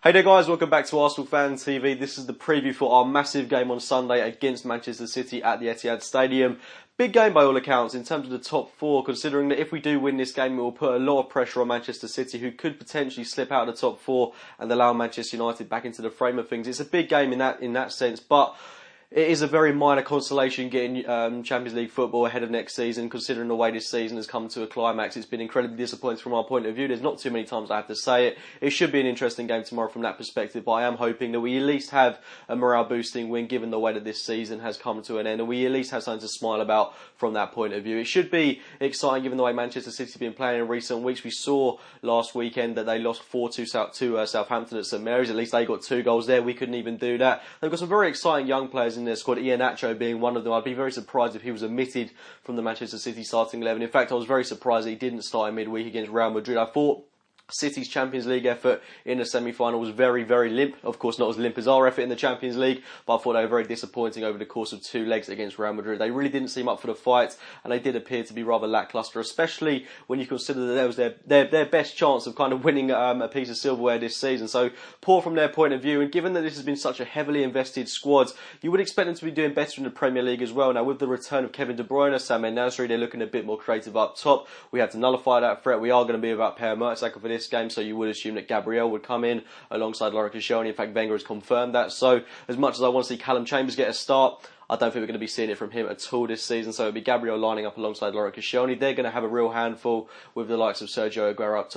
Hey there guys, welcome back to Arsenal Fan TV. This is the preview for our massive game on Sunday against Manchester City at the Etihad Stadium. Big game by all accounts in terms of the top four, considering that if we do win this game, it will put a lot of pressure on Manchester City, who could potentially slip out of the top four and allow Manchester United back into the frame of things. It's a big game in that sense, but it is a very minor consolation getting Champions League football ahead of next season, considering the way this season has come to a climax. It's been incredibly disappointing from our point of view. There's not too many times I have to say it. It should be an interesting game tomorrow from that perspective, but I am hoping that we at least have a morale-boosting win, given the way that this season has come to an end, and we at least have something to smile about from that point of view. It should be exciting, given the way Manchester City have been playing in recent weeks. We saw last weekend that they lost 4-2 to Southampton at St Mary's. At least they got 2 goals there. We couldn't even do that. They've got some very exciting young players in their squad, Iheanacho being one of them. I'd be very surprised if he was omitted from the Manchester City starting 11. In fact, I was very surprised that he didn't start in midweek against Real Madrid. I thought City's Champions League effort in the semi-final was very, very limp. Of course, not as limp as our effort in the Champions League, but I thought they were very disappointing over the course of 2 legs against Real Madrid. They really didn't seem up for the fight, and they did appear to be rather lacklustre, especially when you consider that that was their best chance of kind of winning a piece of silverware this season. So poor from their point of view, and given that this has been such a heavily invested squad, you would expect them to be doing better in the Premier League as well. Now, with the return of Kevin De Bruyne, Sam Nasri, they're looking a bit more creative up top. We had to nullify that threat. We are going to be without Per Mertesacker for this game, so you would assume that Gabriel would come in alongside Laurent Koscielny. In fact, Wenger has confirmed that. So as much as I want to see Callum Chambers get a start, I don't think we're going to be seeing it from him at all this season. So it'll be Gabriel lining up alongside Laurent Koscielny. They're going to have a real handful with the likes of Sergio Aguero up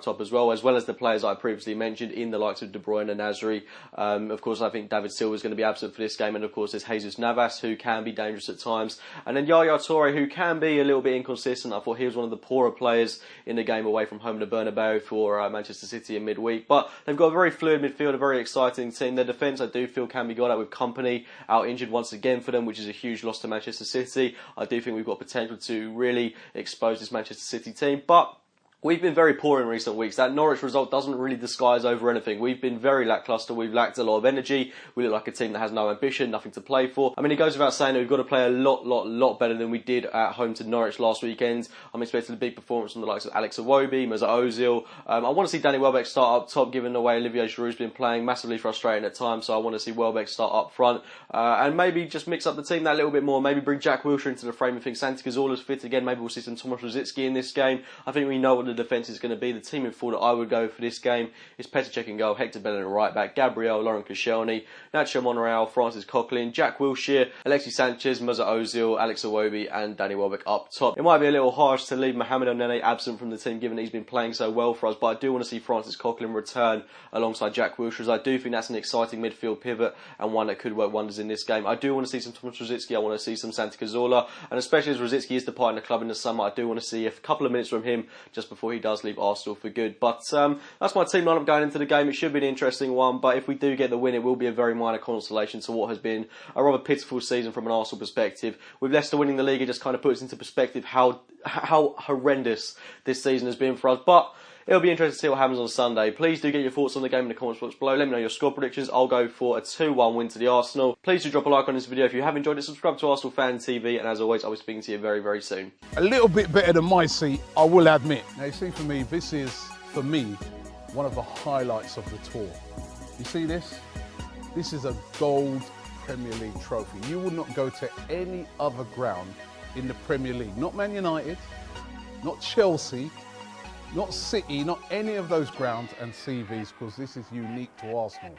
top as well as the players I previously mentioned in the likes of De Bruyne and Nasri. Of course, I think David Silva is going to be absent for this game, and of course there's Jesus Navas, who can be dangerous at times, and then Yaya Toure, who can be a little bit inconsistent. I thought he was one of the poorer players in the game away from home in the Bernabeu for Manchester City in midweek. But they've got a very fluid midfield, a very exciting team. Their defence, I do feel, can be got at, with Kompany out injured once again for them, which is a huge loss to Manchester City. I do think we've got potential to really expose this Manchester City team, but we've been very poor in recent weeks. That Norwich result doesn't really disguise over anything. We've been very lacklustre. We've lacked a lot of energy. We look like a team that has no ambition, nothing to play for. I mean, it goes without saying that we've got to play a lot better than we did at home to Norwich last weekend. I'm expecting a big performance from the likes of Alex Iwobi, Mesut Ozil. I want to see Danny Welbeck start up top, given the way Olivier Giroud's been playing. Massively frustrating at times, so I want to see Welbeck start up front. And maybe just mix up the team that little bit more. Maybe bring Jack Wilshere into the frame of things. Santi Cazorla's fit again. Maybe we'll see some Tomasz Rosicky in this game. I think we know what the defence is going to be. The team in full that I would go for this game is Petr Cech in goal, Hector Bellerin right back, Gabriel, Laurent Koscielny, Nacho Monreal, Francis Coquelin, Jack Wilshere, Alexis Sanchez, Mesut Ozil, Alex Iwobi and Danny Welbeck up top. It might be a little harsh to leave Mohamed Elneny absent from the team, given that he's been playing so well for us, but I do want to see Francis Coquelin return alongside Jack Wilshere, as I do think that's an exciting midfield pivot and one that could work wonders in this game. I do want to see some Tomasz Rosicky, I want to see some Santi Cazorla, and especially as Rosicky is departing the club in the summer, I do want to see a couple of minutes from him just before he does leave Arsenal for good. But that's my team lineup going into the game. It should be an interesting one, but if we do get the win, it will be a very minor consolation to what has been a rather pitiful season from an Arsenal perspective. With Leicester winning the league, it just kind of puts into perspective how horrendous this season has been for us. But it'll be interesting to see what happens on Sunday. Please do get your thoughts on the game in the comments box below. Let me know your score predictions. I'll go for a 2-1 win to the Arsenal. Please do drop a like on this video if you have enjoyed it. Subscribe to Arsenal Fan TV, and as always, I'll be speaking to you very, very soon. A little bit better than my seat, I will admit. Now, you see, for me, this is, for me, one of the highlights of the tour. You see this? This is a gold Premier League trophy. You will not go to any other ground in the Premier League. Not Man United, not Chelsea, not City, not any of those grounds and see these, because this is unique to Arsenal.